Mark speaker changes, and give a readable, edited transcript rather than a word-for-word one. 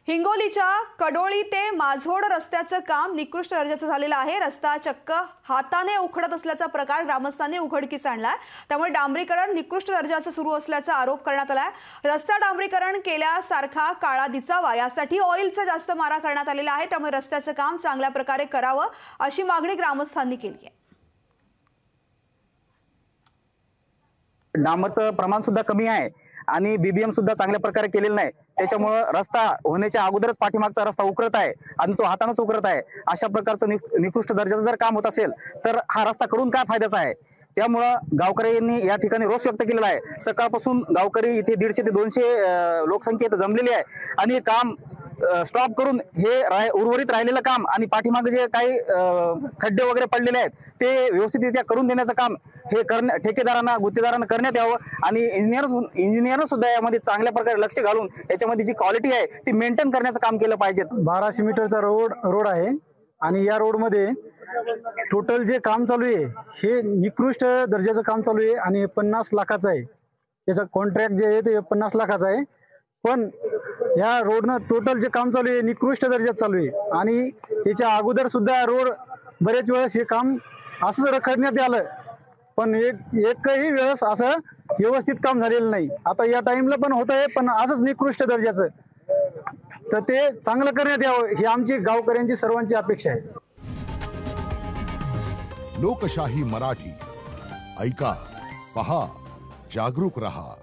Speaker 1: हिंगोलीच्या कडोळी ते माझोड रस्त्याचं काम निकृष्ट दर्जाचं झालेलं आहे। रस्ता चक्क हाताने उखडत असल्याचा प्रकार ग्रामस्थांनी उघडकीस आणलाय। त्यामुळे डांबरीकरण निकृष्ट दर्जाचं सुरू असल्याचा आरोप करण्यात आलाय। रस्ता डांबरीकरण केल्यासारखा काळा दिसावा यासाठी ऑइलचा जास्त मारा करण्यात आलेला आहे। त्यामुळे रस्त्याचं काम चांगल्या प्रकारे करावं अशी मागणी ग्रामस्थांनी केली आहे।
Speaker 2: डांबरचं प्रमाण सुद्धा कमी आहे आणि बीबीएम सुद्धा चांगल्या प्रकारे केलेलं नाही। त्याच्यामुळे रस्ता होण्याच्या अगोदरच पाठीमागचा रस्ता उकरत आहे आणि तो हातानेच उकरत आहे। अशा प्रकारचं निकृष्ट दर्जाचं जर काम होत असेल तर हा रस्ता करून काय फायद्याचा आहे। त्यामुळे गावकऱ्यांनी या ठिकाणी रोष व्यक्त केलेला आहे। सकाळपासून गावकरी इथे 150 ते 200 लोकसंख्येत जमलेली आहे आणि हे काम स्टॉप करून हे उर्वरित राहिलेलं काम आणि पाठीमागे जे काही खड्डे वगैरे पडलेले आहेत ते व्यवस्थितरित्या करून देण्याचं काम हे ठेकेदारांना गुत्तेदारांना करण्यात यावं आणि इंजिनियर सुद्धा यामध्ये चांगल्या प्रकारे लक्ष घालून याच्यामध्ये जी क्वालिटी आहे ती मेंटेन करण्याचं काम केलं पाहिजे।
Speaker 3: 1200 मीटरचा रोड आहे आणि या रोडमध्ये टोटल जे काम चालू आहे हे निकृष्ट दर्जाचं काम चालू आहे आणि 50 लाखाचं आहे। याचा कॉन्ट्रॅक्ट जे आहे ते 50 लाखाचं आहे। पण या रोडनं टोटल जे काम चालू आहे निकृष्ट दर्जात चालू आहे आणि याच्या अगोदर सुद्धा रोड बरेच वेळेस हे काम असंच रखडण्यात आलं पण एकही वेळेस असं व्यवस्थित काम झालेलं नाही। आता या टाइमला पण होत आहे पण असंच निकृष्ट दर्जाचं तर ते चांगलं करण्यात यावं ही आमची गावकऱ्यांची सर्वांची अपेक्षा आहे।
Speaker 4: लोकशाही मराठी ऐका, पहा, जागरूक रहा।